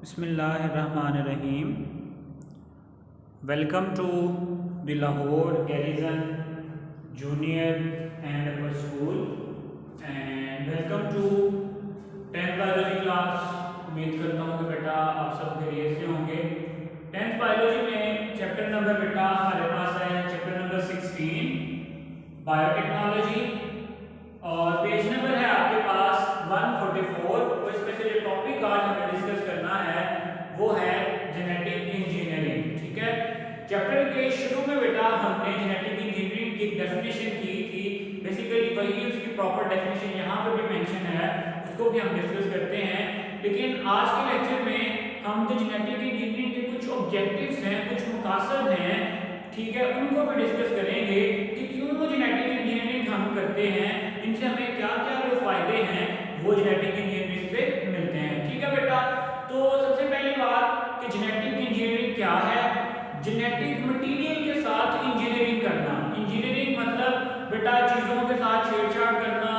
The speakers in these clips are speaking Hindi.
बिस्मिल्लाहिर्रहमानिर्रहीम। Welcome to the Lahore garrison junior and upper school and welcome to 10th biology class. उम्मीद करता हूँ कि बेटा आप सब खैरियत से होंगे। 10th बायोलॉजी में चैप्टर नंबर बेटा हमारे पास है चैप्टर नंबर 16 बायोटेक्नोलॉजी और पेज नंबर है आपके पास 144। तो इसमें से जो टॉपिक आज हमें डिस्कस करना है वो है जेनेटिक इंजीनियरिंग। ठीक है, चैप्टर के शुरू में बेटा हमने जेनेटिक इंजीनियरिंग की डेफिनेशन की थी। बेसिकली वही उसकी प्रॉपर डेफिनेशन यहाँ पर भी मेंशन है, उसको भी हम डिस्कस करते हैं। लेकिन आज के लेक्चर में हम जो जेनेटिक इंजीनियरिंग के कुछ ऑब्जेक्टिव्स हैं, कुछ मकासद हैं, ठीक है, उनको भी डिस्कस करेंगे कि क्यों वो जेनेटिक इंजीनियरिंग हम करते हैं, इनसे हमें क्या क्या जो फायदे हैं वो जेनेटिक इंजीनियरिंग से मिलते हैं। ठीक है बेटा, तो सबसे पहली बात कि जेनेटिक इंजीनियरिंग क्या है। जेनेटिक मटेरियल के साथ इंजीनियरिंग करना। इंजीनियरिंग मतलब बेटा चीजों के साथ छेड़छाड़ करना।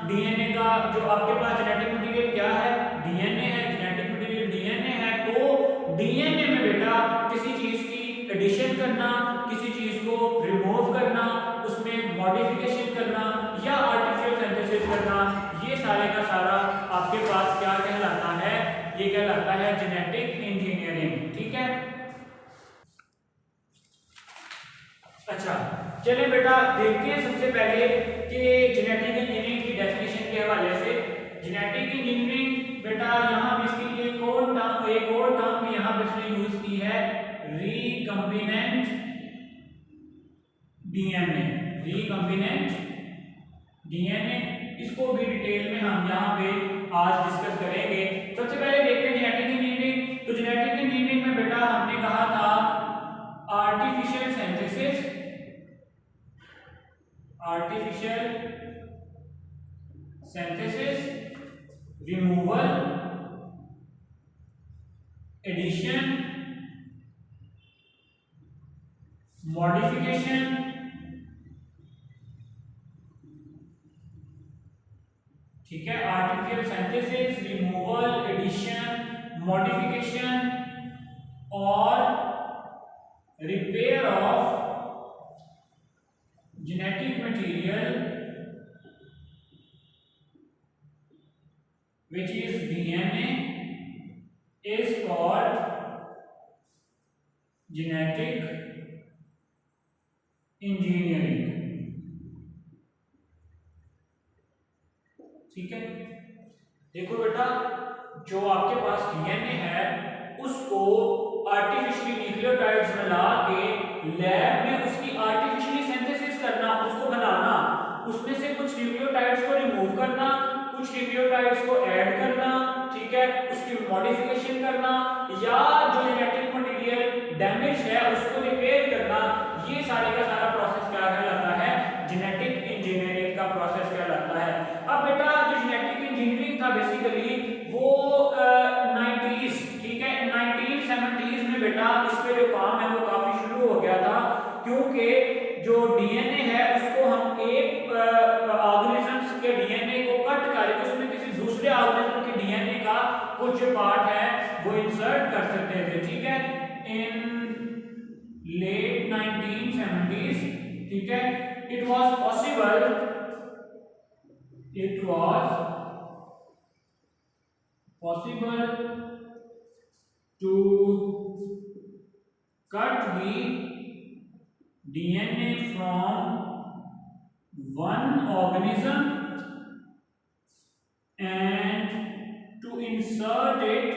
डीएनए का जो आपके पास जेनेटिक मटेरियल क्या है, डीएनए है। जेनेटिक मटेरियल डीएनए है, तो डीएनए में बेटा किसी चीज की एडिशन करना, किसी चीज को रिमूव करना, उसमें मॉडिफिकेशन करना या आर्टिफिशियल सिंथेसिस करना, ये सारे का सारा आपके पास क्या कहलाता है, ये कहलाता है जेनेटिक इंजीनियरिंग। ठीक है, अच्छा चलिए बेटा देखते हैं सबसे पहले कि जेनेटिक इंजीनियरिंग की डेफिनेशन के हवाले से। जेनेटिक इंजीनियरिंग बेटा यहाँ पे इसके लिए एक और टर्म भी यहाँ पे इसने यूज की है, रिकम्बिनेंट डीएनए। रिकम्बिनेंट डीएनए, इसको भी डिटेल में हम यहाँ पे आज डिस्कस करेंगे। सबसे पहले देखते हैं जेनेटिक इंजीनियरिंग। तो जेनेटिक इंजीनियरिंग में बेटा हमने कहा था artificial synthesis, removal, addition, modification, ठीक है, artificial synthesis, removal, addition, modification और repair of genetic material which is DNA is called genetic engineering। ठीक है, देखो बेटा जो आपके पास डीएनए है उसको आर्टिफिशियली न्यूक्लियोटाइड्स मिला के लैब में उसकी आर्टिफिशियली सिंथेसिस करना, उसको बनाना, उसमें से कुछ न्यूक्लियोटाइड्स को रिमूव करना, कुछ न्यूक्लियोटाइड्स को ऐड करना, ठीक है, उसकी मॉडिफिकेशन करना या जो जेनेटिक मटेरियल डैमेज है उसको रिपेयर करना, ये सारे का सारा प्रोसेस क्या कहलाता है, जेनेटिक इंजीनियरिंग का प्रोसेस कहलाता है। अब बेटा जो जेनेटिक इंजीनियरिंग था बेसिकली वो 90s, ठीक है, 1970s में बेटा इसके जो काम है वो काफी शुरू हो गया था, क्योंकि जो डीएनए है उसको हम एक ऑर्गेनिजम्स के डीएनए को कट करके उसमें किसी दूसरे ऑर्गेनिज्म के डीएनए का कुछ पार्ट है वो इंसर्ट कर सकते थे। ठीक है, इन लेट 1970s, ठीक है, it was possible to cut the DNA from one organism and to insert it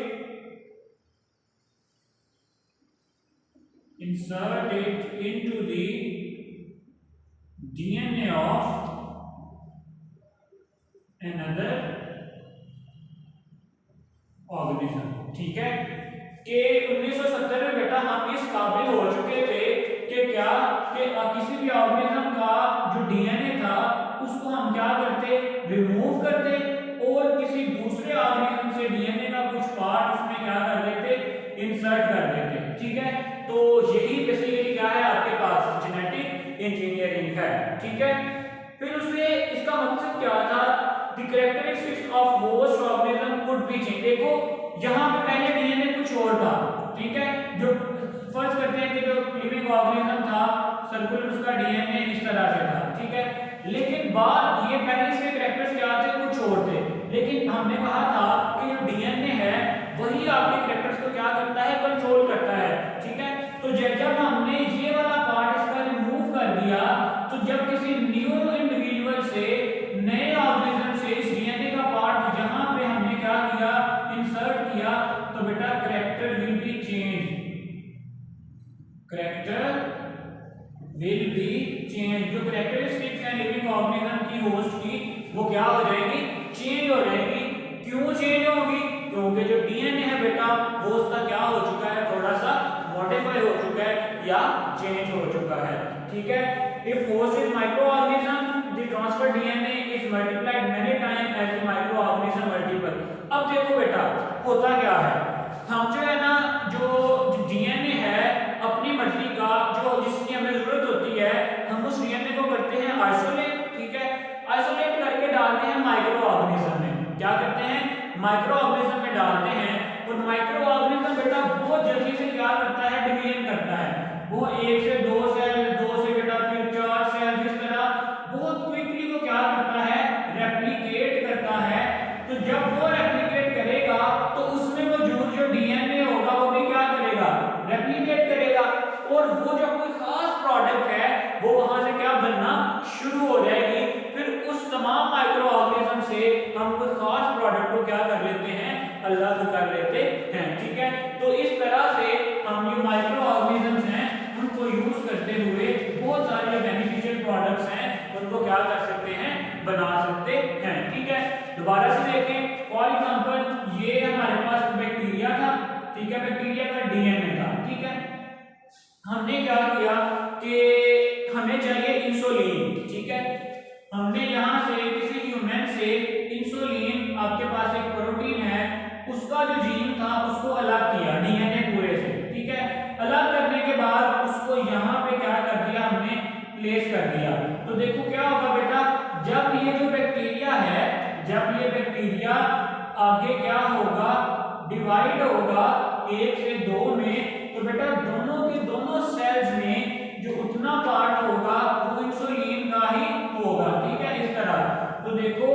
into the DNA of another organism। ठीक है, कि 1970 में बेटा हम इस काबिल हो चुके थे कि क्या कि किसी भी ऑर्गेनिज्म का जो डीएनए था उसको हम क्या करते, रिमूव करते और किसी दूसरे ऑर्गेनिज्म से डीएनए का कुछ पार्ट उसमें क्या कर देते, इंसर्ट कर देते। ठीक है, तो यही बेसिकली क्या है आपके पास जेनेटिक इंजीनियरिंग है। ठीक है, फिर उससे इसका मकसद क्या था, the characteristics of host organism could be change. देखो यहाँ पे पहले डीएनए कुछ और था, ठीक है, जो फर्ज करते हैं कि जो लिविंग ऑर्गेनिज्म था सर्कुलर, उसका डीएनए इस तरह से था, ठीक है, लेकिन बाद ये पहले इसके कैरेक्टर्स क्या थे, कुछ और थे, लेकिन हमने कहा था कि जो डीएनए है वही आपके कैरेक्टर्स को क्या करता है, कंट्रोल करता है, ठीक है। तो जब हमने ये वाला पार्ट इसका रिमूव कर दिया, तो जब किसी न्यू इंडिविजुअल से, नए ऑर्गेनिज्म से इस डीएनए का पार्ट यहां पे हमने क्या किया, इंसर्ट किया, तो बेटा character will be change, character will be change, जो कैरेक्टरिस्टिक्स हैं लिविंग ऑर्गेनिज्म की, होस्ट की, वो क्या हो जाएगी, चेंज हो जाएगी। क्यों चेंज होगी, क्योंकि जो डीएनए है बेटा वो उसका क्या हो चुका है, थोड़ा सा मॉडिफाई हो चुका है या चेंज हो चुका है, ठीक है। If host is microorganism, the transfer DNA is multiplied many time as the microorganism multiple. अब देखो बेटा होता क्या है, हम जो है ना, जो डीएनए है अपनी मर्जी का, जो जिसकी हमें जरूरत होती है, हम उस डीएनए को करते हैं आइसोलेट, ठीक है, आइसोलेट करके डालते हैं माइक्रोऑर्गेनिज्म में, क्या करते हैं, माइक्रोऑर्गेनिज्म में डालते हैं, और माइक्रोऑर्गेनिज्म बेटा बहुत जल्दी से क्या करता है, डिवीजन करता है, वो 1 से 2 सेल, 2 से बेटा फिर 4 सेल, इस तरह बहुत क्विकली वो क्या करता है, रेप्लिकेट करता है। तो जब वो रेप्लिकेट करेगा तो उसमें मौजूद जो डीएनए होगा वो भी क्या करेगा, रेप्लिकेट करेगा, और वो जो कोई खास प्रोडक्ट है वो वहां से क्या बनना शुरू हो जाएगी। फिर उस तमाम माइक्रोऑर्गेनिज्म से हम कोई खास प्रोडक्ट को क्या कर लेते हैं, अलग कर लेते हैं, ठीक है। तो इस तरह से हम जो माइक्रोऑर्गेनिज्म्स हैं उनको यूज करते हुए बहुत सारे बेनिफिशियल प्रोडक्ट्स हैं उनको क्या कर सकते हैं, बना सकते हैं, ठीक है। दोबारा से देखें, फॉर एग्जांपल ये हमारे पास बैक्टीरिया था, ठीक है, बैक्टीरिया का डीएनए था, ठीक है, हमने क्या किया कि हमें चाहिए इंसुलिन, ठीक है, हमने यहां से किसी ह्यूमन से इंसुलिन, आपके पास एक प्रोटीन है, उसका जो जीन था उसको अलग किया डीएनए पूरे से, ठीक है, अलग करने के बाद उसको यहां पे क्या कर दिया, हमने प्लेस कर दिया। तो देखो क्या होगा बेटा, जब ये जो बैक्टीरिया है, जब ये बैक्टीरिया आगे क्या होगा, डिवाइड होगा 1 से 2 में, तो बेटा दोनों के दोनों सेल्स में जो उतना पार्ट होगा वो इंसुलिन का ही होगा, ठीक है, इस तरह। तो देखो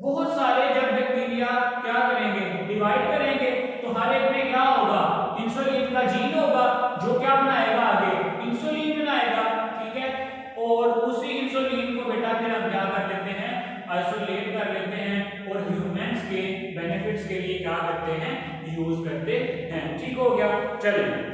बहुत सारे जब बैक्टीरिया क्या करेंगे, डिवाइड करेंगे, तो हर एक में क्या होगा, इंसुलिन का जीन होगा, जो क्या बनाएगा, आगे इंसुलिन बनाएगा, ठीक है, और उसी इंसुलिन को बेटा फिर हम क्या कर लेते हैं, आइसोलेट कर लेते हैं, और ह्यूमंस के बेनिफिट्स के लिए क्या करते हैं, यूज करते हैं, ठीक हो गया। चलिए,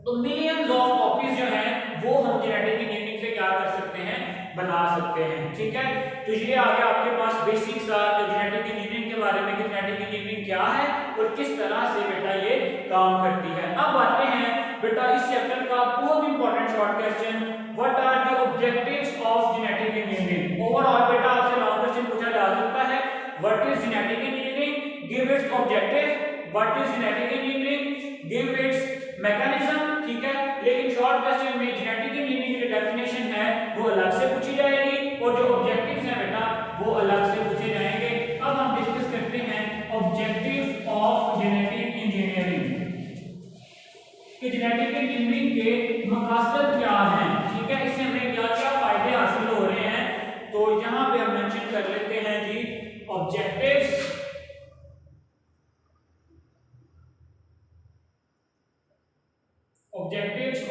तो मिलियंस ऑफ कॉपीज जो हैं वो हम जेनेटिक इंजीनियरिंग से क्या कर सकते हैं, बना सकते हैं, ठीक है। तो ये आ गया आपके पास बेसिक्स जेनेटिक इंजीनियरिंग के बारे में कि जेनेटिक इंजीनियरिंग क्या है और किस तरह से बेटा ये काम करती है। अब आते हैं बेटा इस चैप्टर का बहुत important short question, what are the objectives of genetic engineering. Overall बेटा आपसे लॉन्ग क्वेश्चन पूछा जा सकता है, what is genetic engineering, give its objective, what is genetic engineering, give its mechanism, ठीक है। लेकिन शॉर्ट क्वेश्चन में जेनेटिक इंजीनियरिंग की डेफिनेशन है वो अलग से पूछी जाएगी और जो ऑब्जेक्टिव्स हैं बेटा वो अलग से पूछे जाएंगे। अब हम डिस्कस करते हैं ऑब्जेक्टिव्स ऑफ जेनेटिक इंजीनियरिंग कि जेनेटिक इंजीनियरिंग के मकसद क्या हैं, ठीक है, इससे हमें क्या क्या फायदे हासिल हो रहे हैं। तो यहां पे हम मेंशन कर लेते हैं जी ऑब्जेक्टिव्स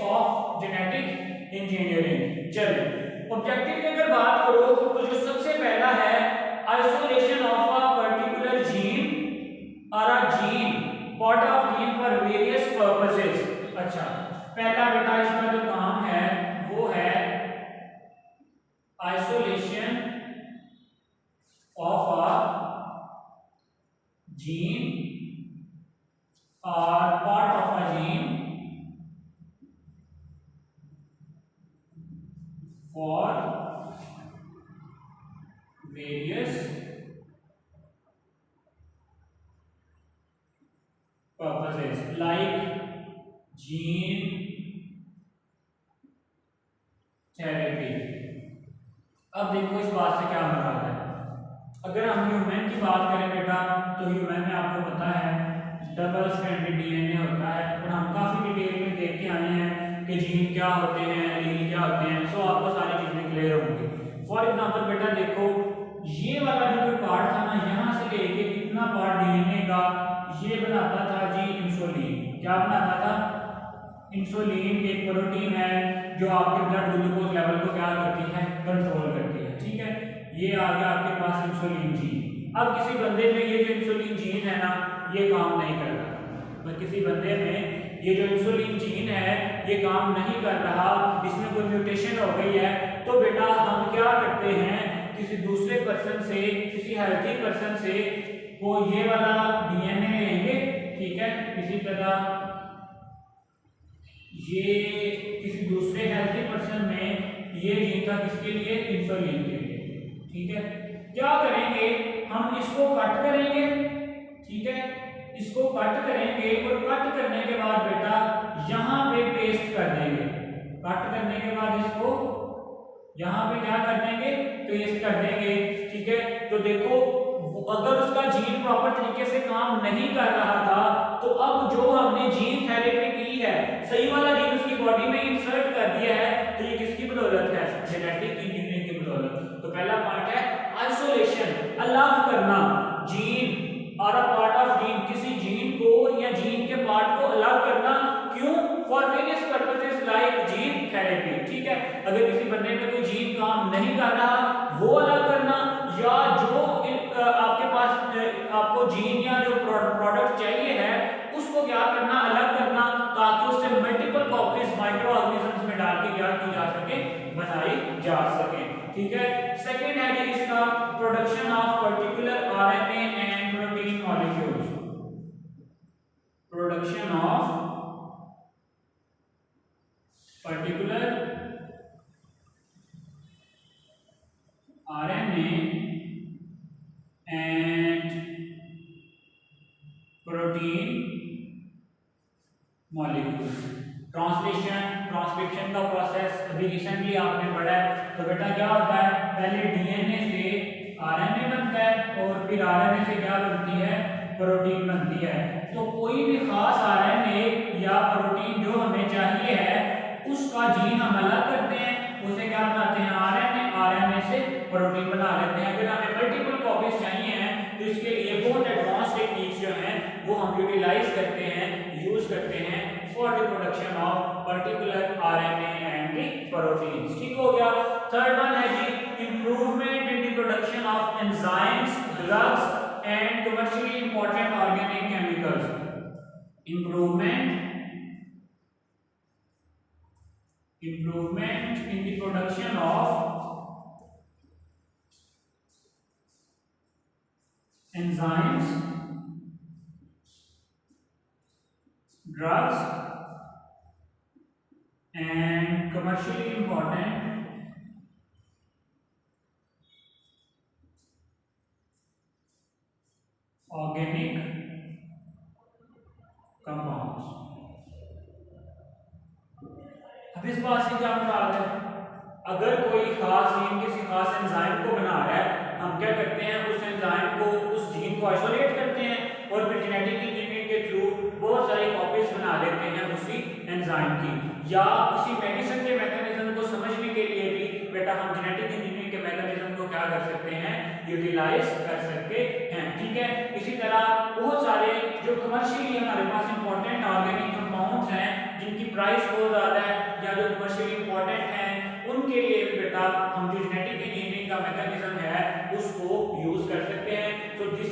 ऑफ जेनेटिक इंजीनियरिंग। चलिए, ऑब्जेक्टिव की अगर बात करो तो जो सबसे पहला है isolation of a particular gene और a gene, part of gene for various purposes. अच्छा, पहला बेटा इसका जो काम है वो है आइसोलेशन ऑफ अ जीन और part of a gene for various purposes like gene therapy। अब देखो इस बात से क्या मुराद है, अगर हम ह्यूमन की बात करें बेटा तो ह्यूमन में आपको पता है डबल स्ट्रैंडेड डीएनए होता है, और हम काफी डिटेल में देख के आए हैं कि जीन क्या होते हैं, एलील क्या होते हैं। सो आपको सारी चीजें क्लियर होंगी। फॉर एग्जांपल बेटा देखो, ये वाला जो पार्ट था ना, यहाँ से लेके कितना पार्ट डीएनए का ये बनाता था जी इंसुलिन। क्या बनाता था? इंसुलिन एक प्रोटीन है जो आपके ब्लड ग्लूकोज लेवल को क्या करती है? कंट्रोल करती है। ठीक है, ये आ गया आपके पास इंसुलिन जीन। अब किसी बंदे में ये जो इंसुलिन जीन है ना, ये काम नहीं कर रहा, तो किसी बंदे में ये जो इंसुलिन जीन है ये काम नहीं कर रहा, इसमें कोई म्यूटेशन हो गई है, तो बेटा हम क्या करते हैं, किसी दूसरे पर्सन से, किसी हेल्थी पर्सन से वो ये वाला डीएनए लेंगे। ठीक है, इसी तरह ये किसी दूसरे हेल्थी पर्सन में ये जीन था किसके लिए? इंसुलिन के लिए। ठीक है, क्या करेंगे हम, इसको कट करेंगे। ठीक है, इसको कट करेंगे और कट करने के बाद बेटा यहां पे पेस्ट कर देंगे। कट करने के बाद इसको यहां पे क्या कर देंगे? पेस्ट कर देंगे। ठीक है, तो देखो अगर उसका जीन प्रॉपर तरीके से काम नहीं कर रहा था, तो अब जो हमने जीन थेरेपी की है, सही वाला जीन उसकी बॉडी में इंसर्ट कर दिया है, तो ये किसकी बदौलत है? जेनेटिक इंजीनियरिंग की बदौलत। तो पहला पॉइंट है आइसोलेशन, अलग करना जीन और अ पार्ट ऑफ जीन, किसी जीन को या जीन के पार्ट को अलग करना। क्यों? For various purposes like gene therapy. ठीक है, अगर किसी बंदे में कोई जीन काम नहीं कर रहा, वो अलग करना, या जो आपके पास आपको जीन या जो प्रोडक्ट चाहिए है उसको क्या करना? अलग करना, ताकि उससे मल्टीपल कॉपीज माइक्रो ऑर्गेनिजम्स में डाल के क्या की जा सके? बनाई जा सके। ठीक है, सेकंड है जी इसका production of particular RNA and protein molecules. Production of particular RNA and protein molecules. Translation, transcription का प्रोसेस अभी रिसेंटली आपने पढ़ा है। तो बेटा क्या होता है? पहले डीएनए से आरएनए बनता है और फिर आरएनए से क्या बनती है? प्रोटीन बनती है। तो कोई भी खास आरएनए या प्रोटीन जो हमें चाहिए है उसका जीन हम अलग करते हैं, उसे क्या बनाते हैं? आरएनए, आरएनए से प्रोटीन बना लेते हैं। अगर हमें मल्टीपल कॉपीज चाहिए हैं तो इसके लिए बहुत एडवांस टेक्निक्स जो हैं वो हम यूटिलाइज करते हैं, यूज करते हैं for the production of particular RNA and the proteins. ठीक हो गया। थर्ड वन है जी improvement in the production of enzymes, drugs and commercially important organic chemicals. improvement in the production of enzymes, drugs and commercially important organic compounds। अब इस बात से क्या मुराद है? अगर कोई खास जीन किसी खास एंजाइम को बना रहा है, हम क्या करते हैं? उस एंजाइम को, उस जीन को आइसोलेट करते हैं और फिर जेनेटिक इंजीनियरिंग के थ्रू बहुत सारी कॉपीज बना लेते हैं उसी एंजाइम की। या किसी मेडिसिन के मैकेनिज्म को समझने के लिए भी बेटा हम जेनेटिक इंजीनियरिंग के मैकेनिज्म को क्या कर सकते हैं? यूटिलाइज कर सकते हैं। ठीक है, इसी तरह बहुत सारे जो कमर्शियली हमारे पास इंपॉर्टेंट ऑर्गेनिक कंपाउंड्स हैं जिनकी प्राइस बहुत ज्यादा है या जो कमर्शियली इंपॉर्टेंट हैं, उनके लिए भी बेटा हम जो जेनेटिक इंजीनियरिंग का मैकेनिज्म है उसको यूज कर सकते हैं। So this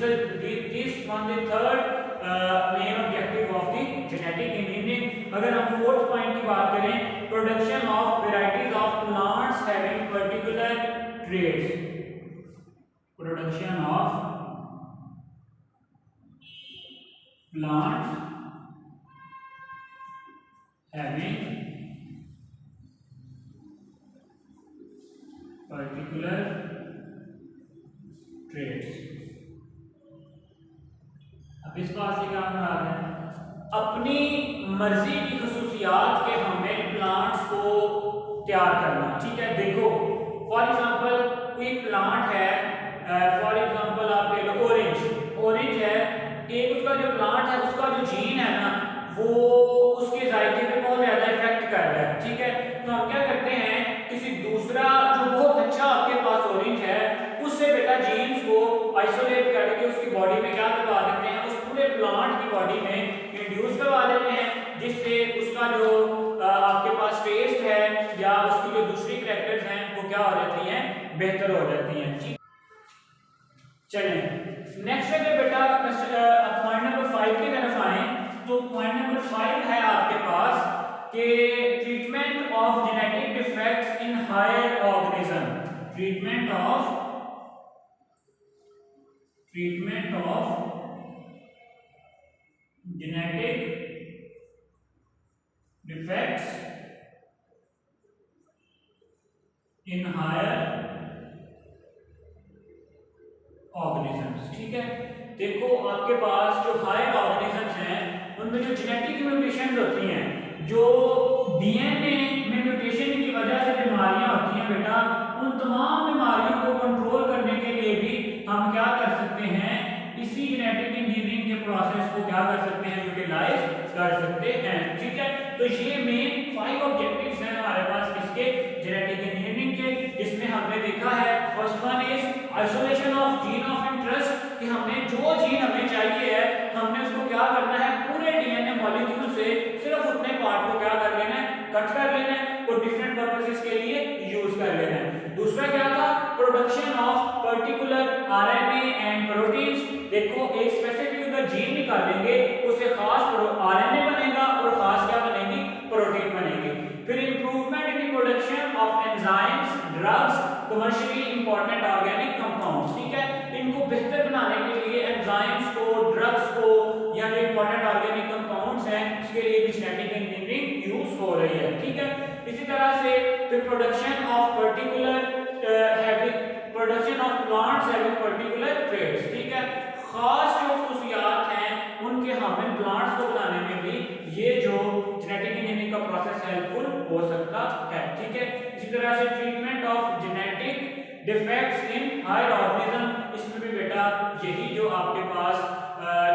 one the third main objective of the genetic engineering. अगर हम फोर्थ पॉइंट की बात करें, production of varieties of plants having particular traits. Production of plants having particular traits। अब इस बात से क्या मुराद है? अपनी मर्जी की खसूसियात के हमें प्लांट्स को तैयार करना। ठीक है, देखो फॉर एग्जांपल कोई प्लांट है, फॉर एग्जांपल आप ले लो ऑरेंज। ऑरेंज है, एक उसका जो प्लांट है उसका जो ठीक है। तो हम क्या करते हैं, किसी दूसरा जो बहुत अच्छा आपके पास ऑरेंज है उससे बेटा जीन्स को आइसोलेट करके उसकी बॉडी में क्या करवा देते हैं, उस पूरे प्लांट की बॉडी में इंड्यूस करवा देते हैं, जिससे उसका जो आपके पास टेस्ट है या उसकी जो दूसरी कैरेक्टर्स हैं वो क्या हो जाती हैं, बेहतर हो जाती हैं। ठीक, चलें नेक्स्ट अगर बेटा पॉइंट नंबर 5 की तरफ आए तो पॉइंट नंबर 5 है आपके पास कि treatment of genetic defects in higher organism, treatment of genetic defects in higher organisms. ठीक है, देखो आपके पास जो हायर ऑर्गेनिजम्स हैं उनमें जो जेनेटिक म्यूटेशंस होती हैं, जो डीएनए में म्यूटेशन की वजह से बीमारियां होती हैं बेटा, उन तमाम बीमारियों को कंट्रोल करने के लिए भी हम क्या कर सकते हैं, इसी जेनेटिक इंजीनियरिंग के प्रोसेस को क्या कर सकते हैं, यूटिलाइज कर सकते हैं। ठीक है, तो ये मेन 5 ऑब्जेक्टिव्स हैं हमारे पास इसके जेनेटिक इंजीनियरिंग के, जिसमें हमने देखा है first one is isolation of gene of interest, कि हमने जो जीन हमें चाहिए है हमने उसको क्या करना है, पूरे डीएनए मॉलिक्यूल से सिर्फ उतने पार्ट को क्या कर लेना है, कट कर लेना है और डिफरेंट पर्पसेस के लिए यूज कर लेना है। दूसरा क्या था, production of particular RNA and proteins, देखो एक स्पेसिफिक अगर जीन निकालेंगे उससे खास आरएनए बनेगा और खास क्या बनेगी, प्रोटीन बनेगी। फिर improvement in production of enzymes, drugs, commercially important organic compounds. ठीक है, इनको बेहतर बनाने के लिए एंजाइम्स को, ड्रग्स को या जो इंपॉर्टेंट ऑर्गेनिक कंपाउंड्स हैं इसके लिए भी जेनेटिक इंजीनियरिंग यूज हो रही है। ठीक है, इसी तरह से फिर production of particular production of plants having particular traits. ठीक है, खास जो खुसूसियात हैं उनके हमें प्लांट्स को बनाने में भी ये जो जेनेटिक इंजीनियरिंग का प्रोसेस हेल्पफुल हो सकता है। ठीक है, इसी तरह से treatment of genetic defects in higher organism, इसमें भी बेटा यही जो आपके पास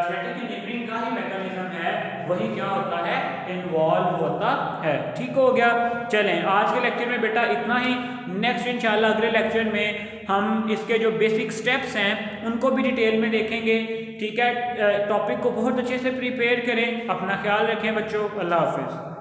जेनेटिक इंजीनियरिंग का ही मैकेनिज्म है वही क्या होता है, इन्वॉल्व होता है। ठीक हो गया, चलें आज के लेक्चर में बेटा इतना ही। नेक्स्ट इंशाल्लाह अगले लेक्चर में हम इसके जो बेसिक स्टेप्स हैं उनको भी डिटेल में देखेंगे। ठीक है, टॉपिक को बहुत अच्छे से प्रिपेयर करें, अपना ख्याल रखें बच्चों, अल्लाह हाफिज़।